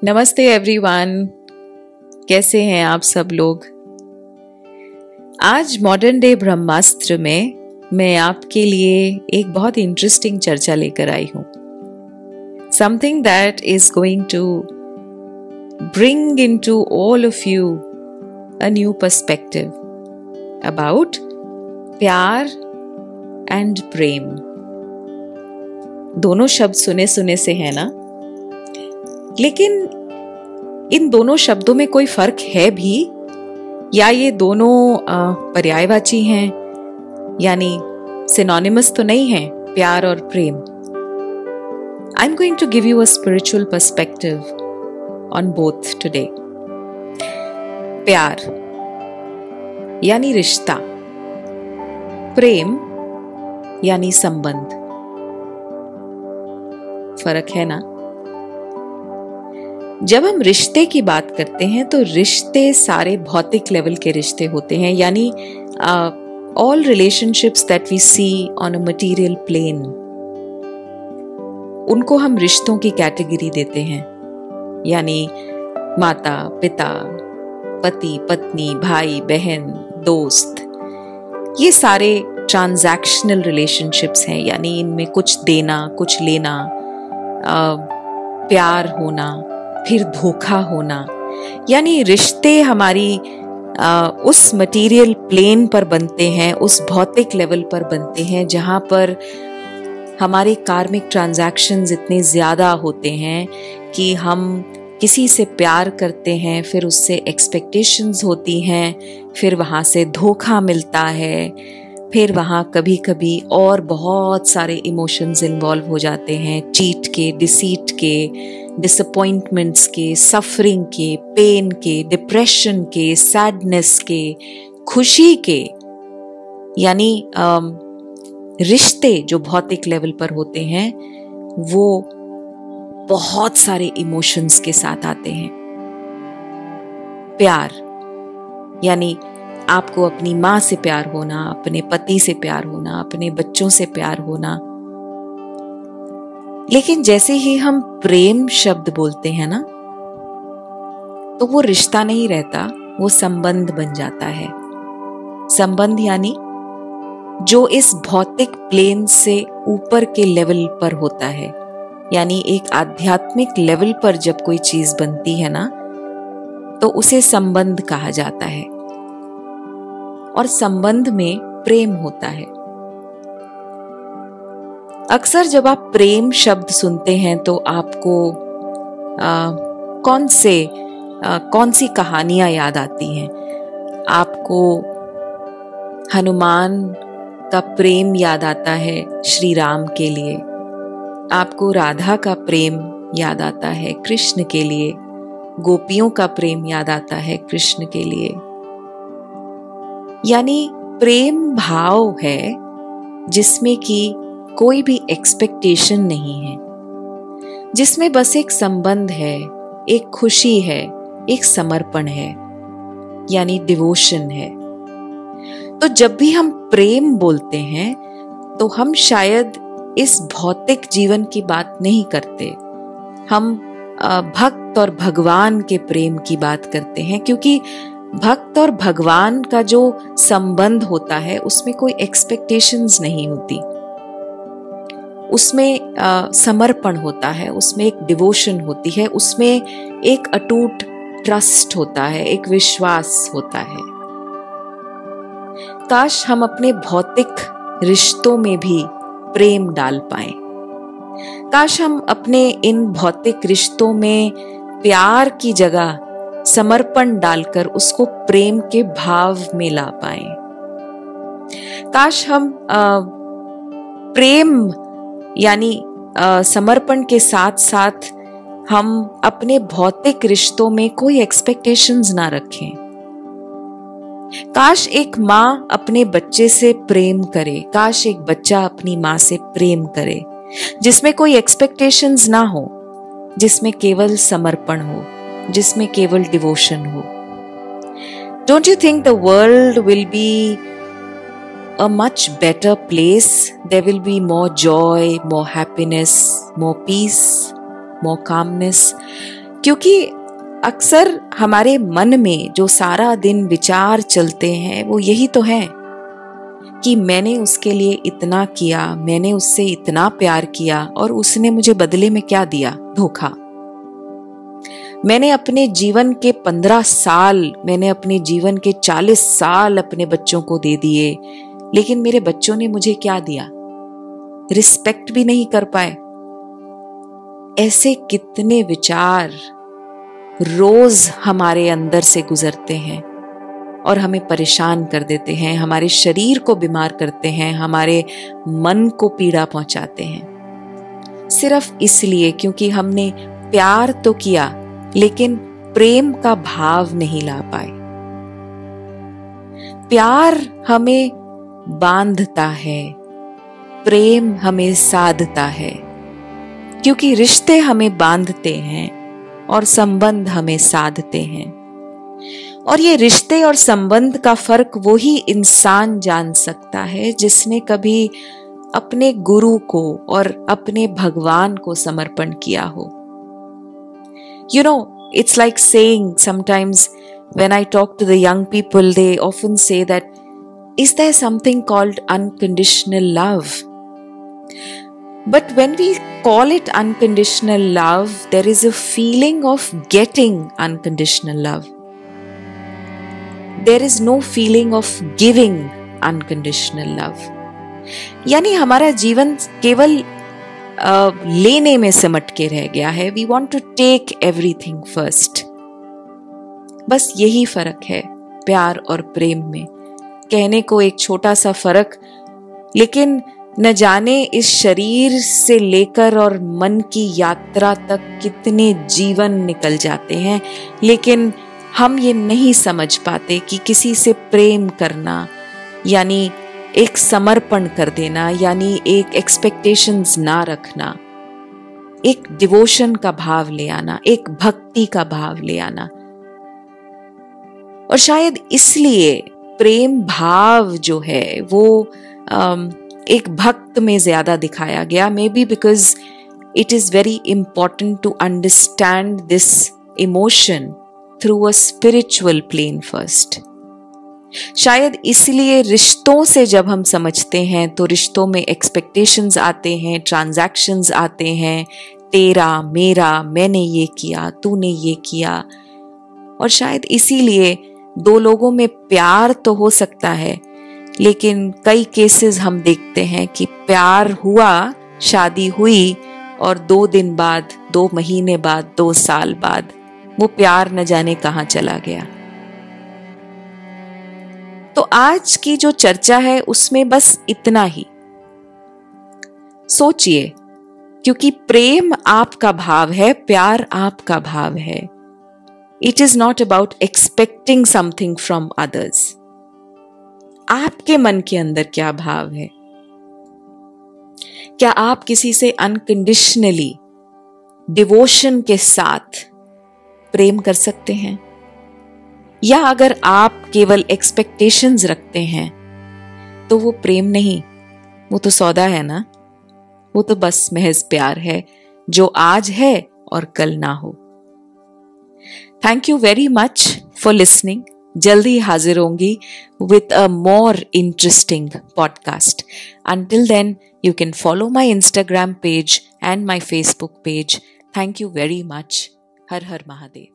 नमस्ते एवरीवन, कैसे हैं आप सब लोग। आज मॉडर्न डे ब्रह्मास्त्र में मैं आपके लिए एक बहुत इंटरेस्टिंग चर्चा लेकर आई हूं। Something that is going to bring into all of you a new perspective about pyaar and prem. दोनों शब्द सुने सुने से है ना, लेकिन इन दोनों शब्दों में कोई फर्क है भी, या ये दोनों पर्यायवाची हैं, यानी सिनोनिमस तो नहीं है प्यार और प्रेम। I am going to give you a spiritual perspective on both today. प्यार यानी रिश्ता, प्रेम यानी संबंध। फर्क है ना। जब हम रिश्ते की बात करते हैं तो रिश्ते सारे भौतिक लेवल के रिश्ते होते हैं, यानी all relationships that we see on a material plane, उनको हम रिश्तों की कैटेगरी देते हैं। यानी माता पिता, पति पत्नी, भाई बहन, दोस्त, ये सारे ट्रांजैक्शनल रिलेशनशिप्स हैं। यानी इनमें कुछ देना कुछ लेना, प्यार होना फिर धोखा होना। यानी रिश्ते हमारी उस मटेरियल प्लेन पर बनते हैं, उस भौतिक लेवल पर बनते हैं जहां पर हमारे कार्मिक ट्रांजैक्शंस इतने ज्यादा होते हैं कि हम किसी से प्यार करते हैं, फिर उससे एक्सपेक्टेशंस होती हैं, फिर वहां से धोखा मिलता है, फिर वहाँ कभी कभी और बहुत सारे इमोशंस इन्वॉल्व हो जाते हैं, चीट के, डिसीट के, डिसअपॉइंटमेंट्स के, सफरिंग के, पेन के, डिप्रेशन के, सैडनेस के, खुशी के। यानी रिश्ते जो भौतिक लेवल पर होते हैं वो बहुत सारे इमोशंस के साथ आते हैं। प्यार यानी आपको अपनी माँ से प्यार होना, अपने पति से प्यार होना, अपने बच्चों से प्यार होना। लेकिन जैसे ही हम प्रेम शब्द बोलते हैं ना, तो वो रिश्ता नहीं रहता, वो संबंध बन जाता है। संबंध यानी जो इस भौतिक प्लेन से ऊपर के लेवल पर होता है। यानी एक आध्यात्मिक लेवल पर जब कोई चीज बनती है ना, तो उसे संबंध कहा जाता है। और संबंध में प्रेम होता है। अक्सर जब आप प्रेम शब्द सुनते हैं तो आपको कौन सी कहानियां याद आती हैं? आपको हनुमान का प्रेम याद आता है श्री राम के लिए, आपको राधा का प्रेम याद आता है कृष्ण के लिए, गोपियों का प्रेम याद आता है कृष्ण के लिए। यानी प्रेम भाव है जिसमें कि कोई भी एक्सपेक्टेशन नहीं है, जिसमें बस एक संबंध है, एक खुशी है, एक समर्पण है, यानी डिवोशन है। तो जब भी हम प्रेम बोलते हैं तो हम शायद इस भौतिक जीवन की बात नहीं करते, हम भक्त और भगवान के प्रेम की बात करते हैं। क्योंकि भक्त और भगवान का जो संबंध होता है उसमें कोई एक्सपेक्टेशंस नहीं होती, उसमें समर्पण होता है, उसमें एक डिवोशन होती है, उसमें एक अटूट ट्रस्ट होता है, एक विश्वास होता है। काश हम अपने भौतिक रिश्तों में भी प्रेम डाल पाएं। काश हम अपने इन भौतिक रिश्तों में प्यार की जगह समर्पण डालकर उसको प्रेम के भाव में ला पाए। काश हम प्रेम यानी समर्पण के साथ साथ हम अपने भौतिक रिश्तों में कोई एक्सपेक्टेशंस ना रखें। काश एक माँ अपने बच्चे से प्रेम करे, काश एक बच्चा अपनी माँ से प्रेम करे, जिसमें कोई एक्सपेक्टेशंस ना हो, जिसमें केवल समर्पण हो, जिसमें केवल डिवोशन हो। Don't you think the world will be a much better place? There will be more joy, more happiness, more peace, more calmness. क्योंकि अक्सर हमारे मन में जो सारा दिन विचार चलते हैं वो यही तो है कि मैंने उसके लिए इतना किया, मैंने उससे इतना प्यार किया और उसने मुझे बदले में क्या दिया? धोखा। मैंने अपने जीवन के 15 साल, मैंने अपने जीवन के 40 साल अपने बच्चों को दे दिए, लेकिन मेरे बच्चों ने मुझे क्या दिया? रिस्पेक्ट भी नहीं कर पाए। ऐसे कितने विचार रोज हमारे अंदर से गुजरते हैं और हमें परेशान कर देते हैं, हमारे शरीर को बीमार करते हैं, हमारे मन को पीड़ा पहुंचाते हैं, सिर्फ इसलिए क्योंकि हमने प्यार तो किया लेकिन प्रेम का भाव नहीं ला पाए। प्यार हमें बांधता है, प्रेम हमें साधता है, क्योंकि रिश्ते हमें बांधते हैं और संबंध हमें साधते हैं। और ये रिश्ते और संबंध का फर्क वो ही इंसान जान सकता है जिसने कभी अपने गुरु को और अपने भगवान को समर्पण किया हो। You know, it's like saying sometimes when I talk to the young people, they often say that, is there something called unconditional love? But when we call it unconditional love, there is a feeling of getting unconditional love. There is no feeling of giving unconditional love. यानी हमारा जीवन केवल लेने में सिमट के रह गया है। We want to take everything first. बस यही फर्क है प्यार और प्रेम में। कहने को एक छोटा सा फर्क, लेकिन न जाने इस शरीर से लेकर और मन की यात्रा तक कितने जीवन निकल जाते हैं, लेकिन हम ये नहीं समझ पाते कि किसी से प्रेम करना यानी एक समर्पण कर देना, यानी एक एक्सपेक्टेशंस ना रखना, एक डिवोशन का भाव ले आना, एक भक्ति का भाव ले आना। और शायद इसलिए प्रेम भाव जो है वो एक भक्त में ज्यादा दिखाया गया। Maybe because it is very important to understand this emotion through a spiritual plane first. शायद इसलिए रिश्तों से जब हम समझते हैं तो रिश्तों में एक्सपेक्टेशंस आते हैं, ट्रांजैक्शंस आते हैं, तेरा मेरा, मैंने ये किया, तूने ये किया। और शायद इसीलिए दो लोगों में प्यार तो हो सकता है, लेकिन कई केसेस हम देखते हैं कि प्यार हुआ, शादी हुई और 2 दिन बाद, 2 महीने बाद, 2 साल बाद वो प्यार न जाने कहां चला गया। तो आज की जो चर्चा है उसमें बस इतना ही सोचिए, क्योंकि प्रेम आपका भाव है, प्यार आपका भाव है। It is not about expecting something from others. आपके मन के अंदर क्या भाव है? क्या आप किसी से अनकंडीशनली डिवोशन के साथ प्रेम कर सकते हैं? या अगर आप केवल एक्सपेक्टेशंस रखते हैं तो वो प्रेम नहीं, वो तो सौदा है ना। वो तो बस महज प्यार है जो आज है और कल ना हो। Thank you very much for listening. जल्दी हाजिर होंगी with a more interesting podcast. Until then, you can follow my Instagram page and my Facebook page. Thank you very much. Her her Mahadev.